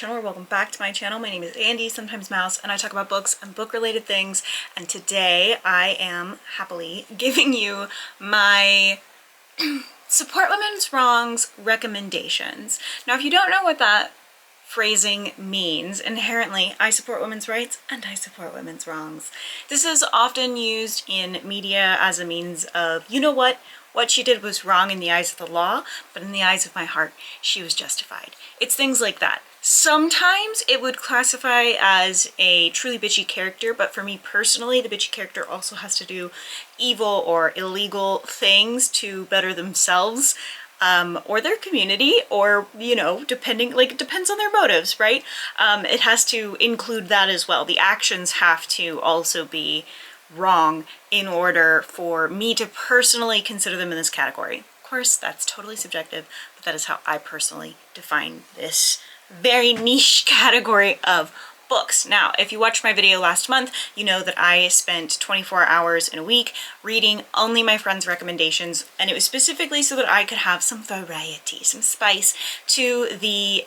channel, or welcome back to my channel. My name is Andy, sometimes Mouse, and I talk about books and book-related things. And today I am happily giving you my Support Women's Wrongs recommendations. Now, if you don't know what that phrasing means, inherently, I support women's rights and I support women's wrongs. This is often used in media as a means of, you know what she did was wrong in the eyes of the law, but in the eyes of my heart, she was justified. It's things like that. Sometimes it would classify as a truly bitchy character, but for me personally, the bitchy character also has to do evil or illegal things to better themselves, or their community, or, you know, depending, like, it depends on their motives, right? It has to include that as well. The actions have to also be wrong in order for me to personally consider them in this category. Of course, that's totally subjective, but that is how I personally define this very niche category of books. Now, if you watched my video last month, you know that I spent 24 hours in a week reading only my friends' recommendations, and it was specifically so that I could have some variety, some spice to the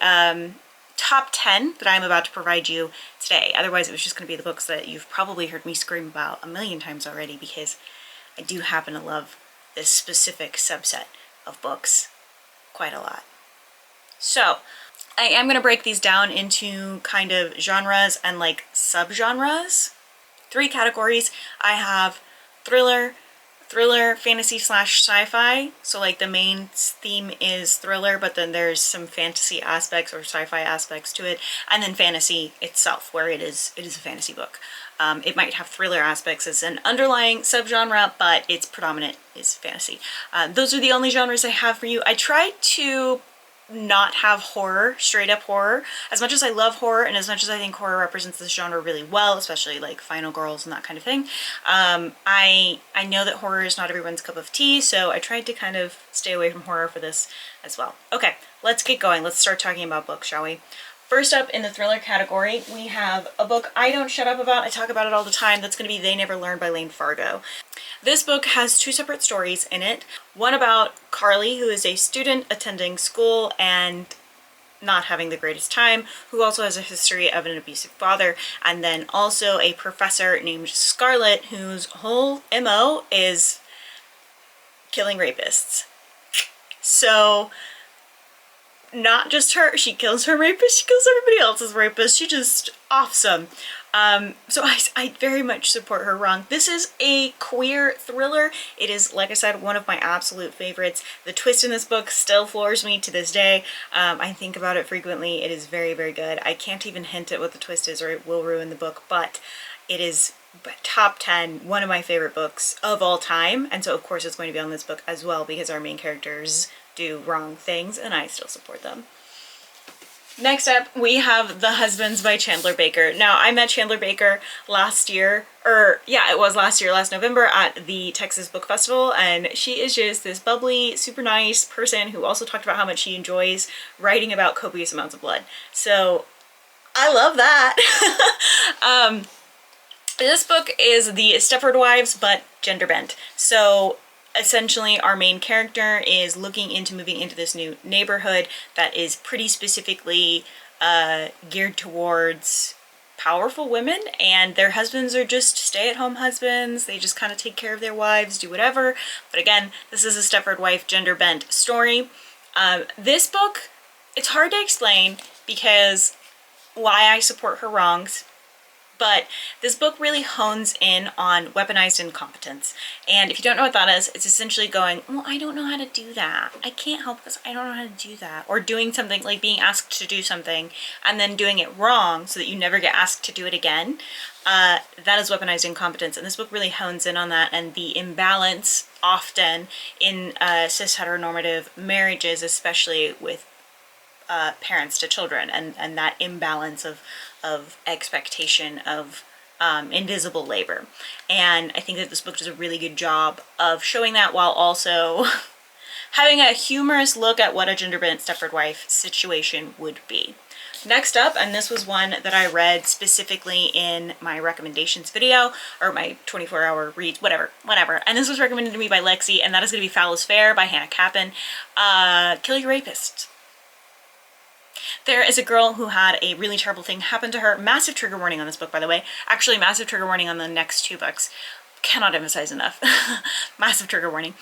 top 10 that I'm about to provide you today. Otherwise, it was just going to be the books that you've probably heard me scream about a million times already, because I do happen to love this specific subset of books quite a lot. So, I am going to break these down into kind of genres and like subgenres. 3 categories. I have thriller, fantasy / sci-fi. So like the main theme is thriller, but then there's some fantasy aspects or sci-fi aspects to it, and then fantasy itself, where it is a fantasy book. It might have thriller aspects as an underlying subgenre, but its predominant is fantasy. Those are the only genres I have for you. I tried to not have horror, straight up horror. As much as I love horror, and as much as I think horror represents this genre really well, especially like Final Girls and that kind of thing, I know that horror is not everyone's cup of tea, so I tried to kind of stay away from horror for this as well. Okay, let's get going. Let's start talking about books, shall we? First up in the thriller category, we have a book I don't shut up about. I talk about it all the time. That's going to be They Never Learn by Lane Fargo. This book has 2 separate stories in it. One about Carly, who is a student attending school and not having the greatest time, who also has a history of an abusive father, and then also a professor named Scarlett, whose whole MO is killing rapists. So, not just her, she kills her rapist, she kills everybody else's rapist. She's just awesome. So I very much support her wrong. This is a queer thriller. It is, like I said, one of my absolute favorites. The twist in this book still floors me to this day. I think about it frequently. It is very, very good. I can't even hint at what the twist is or it will ruin the book, but it is top 10, one of my favorite books of all time. And so of course it's going to be on this book as well, because our main characters do wrong things and I still support them. Next up, we have The Husbands by Chandler Baker. Now, I met Chandler Baker last year, last November at the Texas Book Festival, and she is just this bubbly, super nice person who also talked about how much she enjoys writing about copious amounts of blood. So, I love that! This book is the Stepford Wives, but gender bent. So, essentially, our main character is looking into moving into this new neighborhood that is pretty specifically geared towards powerful women, and their husbands are just stay-at-home husbands. They just kind of take care of their wives, do whatever. But again, this is a Stepford Wife gender-bent story. This book, it's hard to explain because why I support her wrongs, but this book really hones in on weaponized incompetence. And if you don't know what that is, it's essentially going, well, I don't know how to do that. I can't help because I don't know how to do that. Or doing something, like being asked to do something and then doing it wrong so that you never get asked to do it again. That is weaponized incompetence. And this book really hones in on that and the imbalance often in cis heteronormative marriages, especially with parents to children, and that imbalance of expectation of invisible labor. And I think that this book does a really good job of showing that while also having a humorous look at what a gender-bent Stepford wife situation would be. Next up, and this was one that I read specifically in my recommendations video, or my 24-hour read, whatever, and this was recommended to me by Lexi, and that is going to be Foul is Fair by Hannah Capin. Kill Your Rapist. There is a girl who had a really terrible thing happen to her. Massive trigger warning on this book, by the way. Actually, massive trigger warning on the next 2 books. Cannot emphasize enough. Massive trigger warning.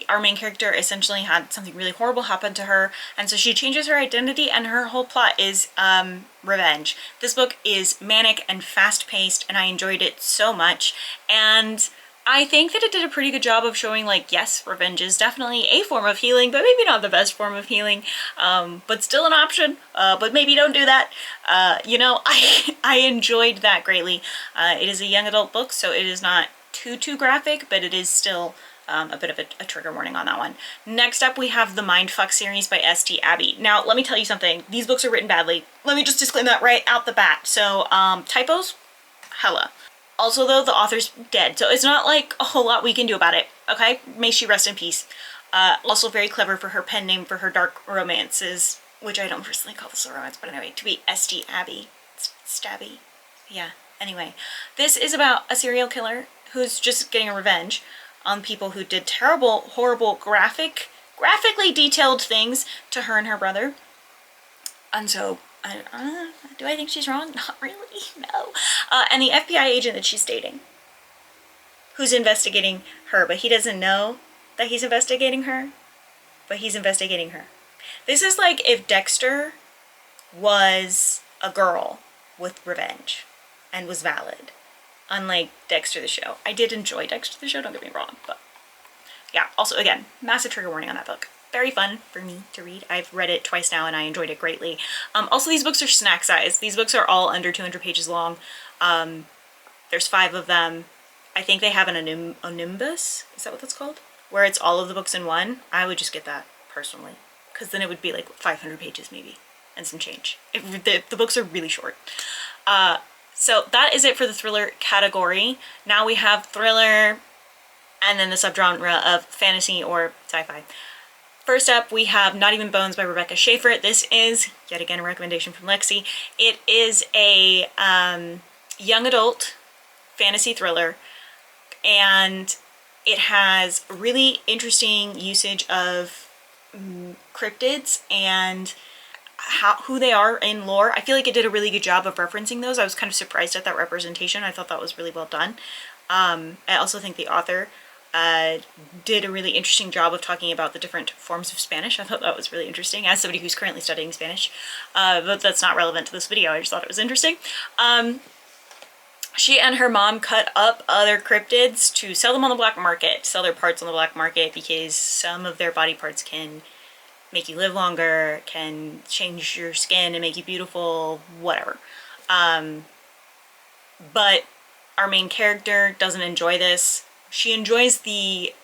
Our main character essentially had something really horrible happen to her, and so she changes her identity, and her whole plot is revenge. This book is manic and fast-paced, and I enjoyed it so much, and I think that it did a pretty good job of showing, like, yes, revenge is definitely a form of healing, but maybe not the best form of healing, but still an option, but maybe don't do that. You know, I enjoyed that greatly. It is a young adult book, so it is not too graphic, but it is still a bit of a trigger warning on that one. Next up, we have the Mindfuck series by S.T. Abbey. Now, let me tell you something. These books are written badly. Let me just disclaim that right out the bat. So, typos? Hella. Also, though, the author's dead, so it's not like a whole lot we can do about it, okay? May she rest in peace. Also very clever for her pen name for her dark romances, which I don't personally call this a romance, but anyway, to be S.T. Abbey. Stabby. Yeah, anyway. This is about a serial killer who's just getting a revenge on people who did terrible, horrible, graphically detailed things to her and her brother. And so, do I think she's wrong? Not really, no. And the FBI agent that she's dating, who's investigating her, but he doesn't know that he's investigating her, but he's investigating her. This is like if Dexter was a girl with revenge and was valid. Unlike Dexter the show. I did enjoy Dexter the show, don't get me wrong, but yeah, also again, massive trigger warning on that book. Very fun for me to read. I've read it twice now and I enjoyed it greatly. Also, these books are snack size. These books are all under 200 pages long. There's 5 of them. I think they have an omnibus, is that what that's called? Where it's all of the books in one. I would just get that personally, because then it would be like 500 pages maybe, and some change. The books are really short. So that is it for the thriller category. Now we have thriller and then the subgenre of fantasy or sci-fi. First up, we have Not Even Bones by Rebecca Schaeffer. This is, yet again, a recommendation from Lexi. It is a young adult fantasy thriller, and it has really interesting usage of cryptids and who they are in lore. I feel like it did a really good job of referencing those. I was kind of surprised at that representation. I thought that was really well done. I also think the author did a really interesting job of talking about the different forms of Spanish. I thought that was really interesting as somebody who's currently studying Spanish, but that's not relevant to this video. I just thought it was interesting. She and her mom cut up other cryptids to sell them on the black market, sell their parts on the black market, because some of their body parts can make you live longer, can change your skin and make you beautiful, whatever. But our main character doesn't enjoy this. She enjoys the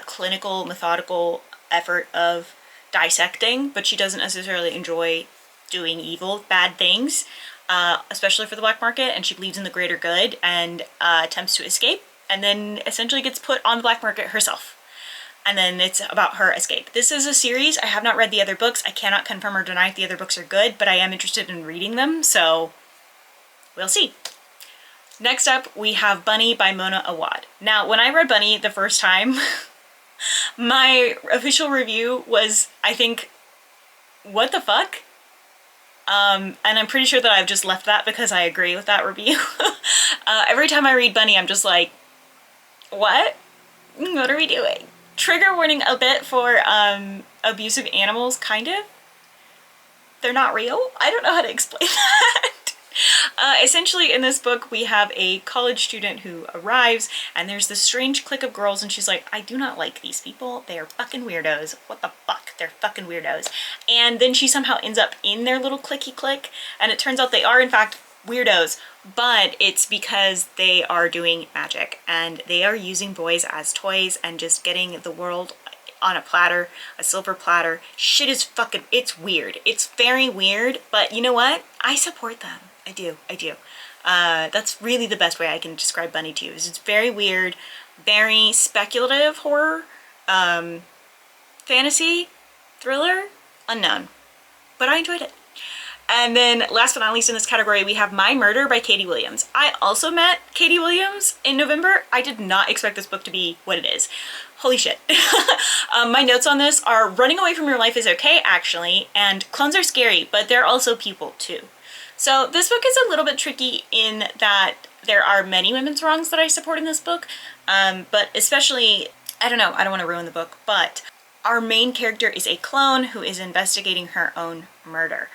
clinical, methodical effort of dissecting, but she doesn't necessarily enjoy doing evil, bad things, especially for the black market, and she believes in the greater good and attempts to escape, and then essentially gets put on the black market herself. And then it's about her escape. This is a series. I have not read the other books. I cannot confirm or deny if the other books are good, but I am interested in reading them, so we'll see. Next up, we have Bunny by Mona Awad. Now, when I read Bunny the first time, my official review was, I think, what the fuck? And I'm pretty sure that I've just left that because I agree with that review. Every time I read Bunny, I'm just like, what? What are we doing? Trigger warning a bit for abusive animals, kind of. They're not real. I don't know how to explain that. Essentially, in this book, we have a college student who arrives, and there's this strange clique of girls, and she's like, I do not like these people. They are fucking weirdos. What the fuck? They're fucking weirdos. And then she somehow ends up in their little cliquey clique, and it turns out they are, in fact, weirdos, but it's because they are doing magic, and they are using boys as toys and just getting the world on a platter, a silver platter. Shit is fucking, it's weird. It's very weird, but you know what? I support them. I do. That's really the best way I can describe Bunny to you. Is it's very weird, very speculative horror, fantasy, thriller, unknown. But I enjoyed it. And then last but not least in this category, we have My Murder by Katie Williams. I also met Katie Williams in November. I did not expect this book to be what it is. Holy shit. My notes on this are running away from your life is okay, actually, and clones are scary, but they're also people too. So this book is a little bit tricky in that there are many women's wrongs that I support in this book, but especially, I don't know, I don't want to ruin the book, but our main character is a clone who is investigating her own murder.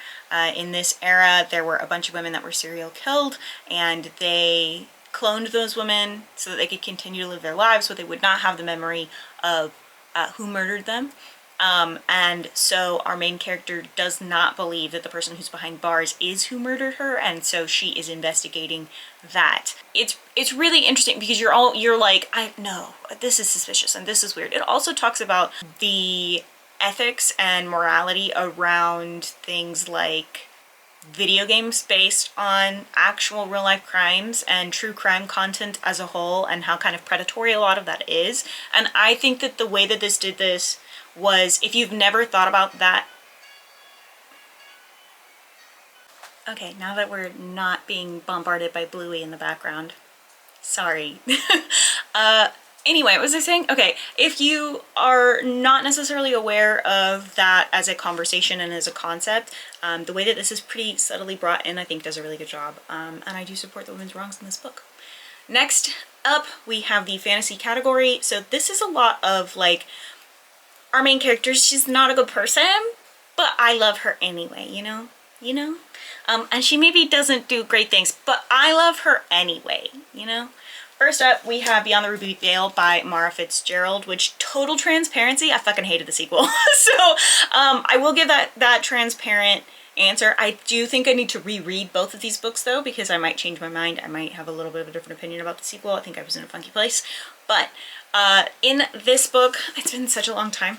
In this era, there were a bunch of women that were serial killed, and they cloned those women so that they could continue to live their lives, but they would not have the memory of who murdered them. And so our main character does not believe that the person who's behind bars is who murdered her, and so she is investigating that. It's really interesting because you're like, no, this is suspicious and this is weird. It also talks about the ethics and morality around things like video games based on actual real life crimes and true crime content as a whole, and how kind of predatory a lot of that is. And I think that the way that this did this was, if you've never thought about that. Okay, now that we're not being bombarded by Bluey in the background, sorry. Anyway, what was I saying? Okay, if you are not necessarily aware of that as a conversation and as a concept, the way that this is pretty subtly brought in, I think does a really good job. And I do support the women's wrongs in this book. Next up, we have the fantasy category. So this is a lot of like, our main character, she's not a good person, but I love her anyway, you know? And she maybe doesn't do great things, but I love her anyway, you know? First up, we have Beyond the Ruby Veil by Mara Fitzgerald, which, total transparency, I fucking hated the sequel. So I will give that transparent answer. I do think I need to reread both of these books though, because I might change my mind. I might have a little bit of a different opinion about the sequel. I think I was in a funky place. But in this book, it's been such a long time.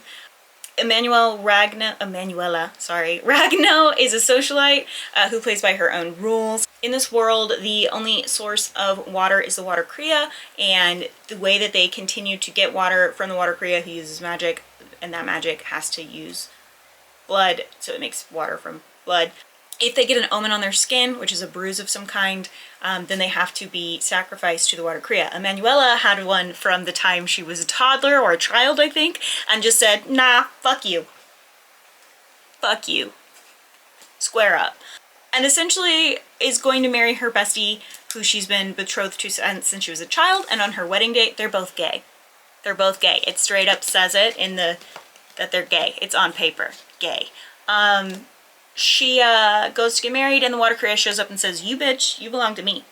Ragno is a socialite who plays by her own rules. In this world, the only source of water is the water Kriya, and the way that they continue to get water from the water Kriya, he uses magic, and that magic has to use blood, so it makes water from blood. If they get an omen on their skin, which is a bruise of some kind, then they have to be sacrificed to the water Kriya. Emanuela had one from the time she was a toddler or a child, I think, and just said, nah, fuck you. Fuck you. Square up. And essentially is going to marry her bestie, who she's been betrothed to since she was a child, and on her wedding date, they're both gay. They're both gay. It straight up says it in that they're gay. It's on paper. Gay. She goes to get married, and the water Kriya shows up and says, you bitch, you belong to me.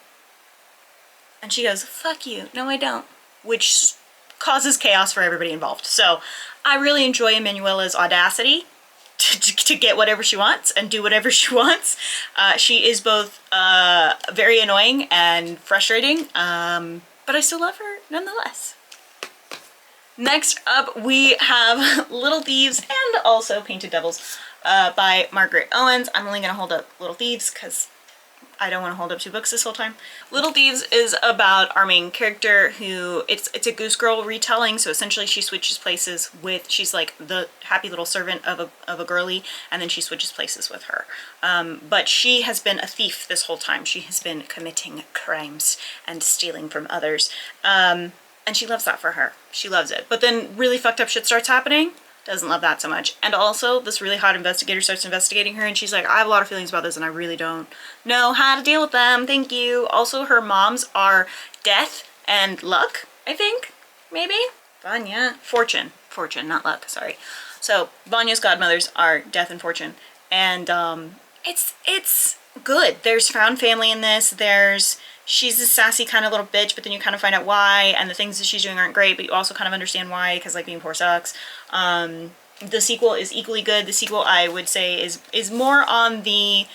And she goes, fuck you. No, I don't. Which causes chaos for everybody involved. So I really enjoy Emanuela's audacity to get whatever she wants and do whatever she wants. She is both very annoying and frustrating, but I still love her nonetheless. Next up, we have Little Thieves and also Painted Devils by Margaret Owens. I'm only going to hold up Little Thieves because I don't want to hold up two books this whole time. Little Thieves is about our main character who, it's a Goose Girl retelling, so essentially she switches places with, she's like the happy little servant of a girly, and then she switches places with her. But she has been a thief this whole time. She has been committing crimes and stealing from others. And she loves that for her. She loves it. But then really fucked up shit starts happening. Doesn't love that so much. And also, this really hot investigator starts investigating her, and she's like, I have a lot of feelings about this, and I really don't know how to deal with them. Thank you. Also, her moms are Death and Luck, I think. Maybe? Vanya. Fortune, not Luck, sorry. So, Vanya's godmothers are Death and Fortune. And it's good. There's found family in this. She's a sassy kind of little bitch, but then you kind of find out why, and the things that she's doing aren't great, but you also kind of understand why, because like being poor sucks. The sequel is equally good. The sequel, I would say, is more on the,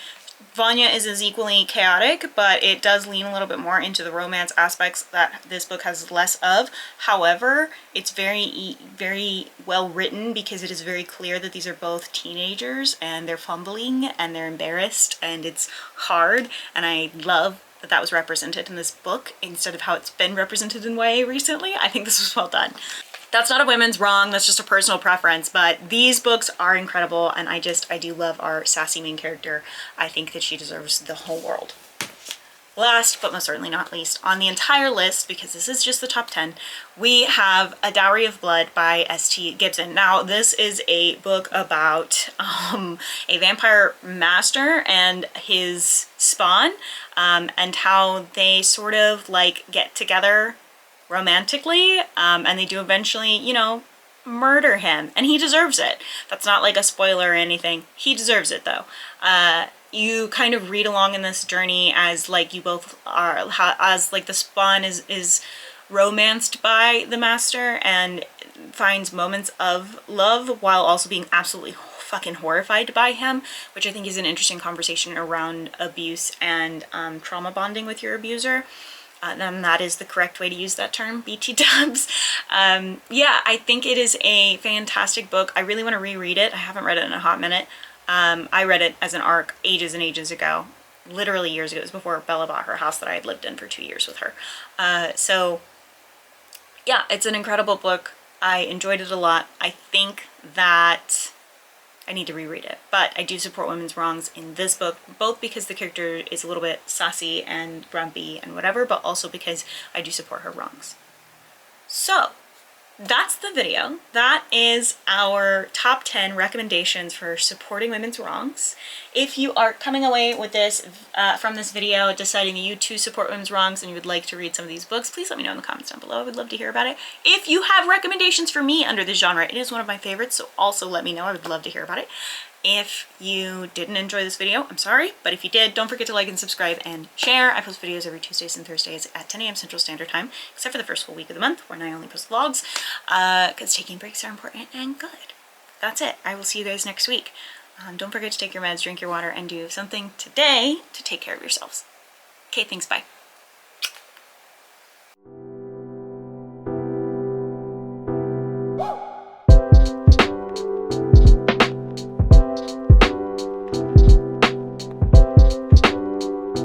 Vanya is equally chaotic, but it does lean a little bit more into the romance aspects that this book has less of. However, it's very, very well written because it is very clear that these are both teenagers and they're fumbling and they're embarrassed and it's hard, and I love that was represented in this book instead of how it's been represented in YA recently. I think this was well done. That's not a women's wrong, that's just a personal preference, but these books are incredible, and I do love our sassy main character. I think that she deserves the whole world. Last, but most certainly not least, on the entire list, because this is just the top 10, we have A Dowry of Blood by S.T. Gibson. Now, this is a book about a vampire master and his spawn, and how they sort of like get together romantically, and they do eventually, you know, murder him, and he deserves it. That's not like a spoiler or anything. He deserves it though. You kind of read along in this journey as like you both are, as like the spawn is romanced by the master and finds moments of love while also being absolutely fucking horrified by him, which I think is an interesting conversation around abuse and trauma bonding with your abuser. And that is the correct way to use that term, BT dubs. Yeah, I think it is a fantastic book. I really want to reread it. I haven't read it in a hot minute. I read it as an ARC ages and ages ago, literally years ago. It was before Bella bought her house that I had lived in for 2 years with her. So yeah, it's an incredible book. I enjoyed it a lot. I think that I need to reread it, but I do support women's wrongs in this book, both because the character is a little bit sassy and grumpy and whatever, but also because I do support her wrongs. So that's the video. That is our top 10 recommendations for supporting women's wrongs. If you are coming away with this from this video deciding that you too support women's wrongs and you would like to read some of these books, please let me know in the comments down below. I would love to hear about it. If you have recommendations for me under this genre, it is one of my favorites, so also let me know. I would love to hear about it. If you didn't enjoy this video, I'm sorry, but if you did, don't forget to like and subscribe and share. I post videos every Tuesdays and Thursdays at 10 a.m. Central Standard Time, except for the first full week of the month when I only post vlogs, because taking breaks are important and good. That's it. I will see you guys next week. Don't forget to take your meds, drink your water, and do something today to take care of yourselves. Okay, thanks, bye.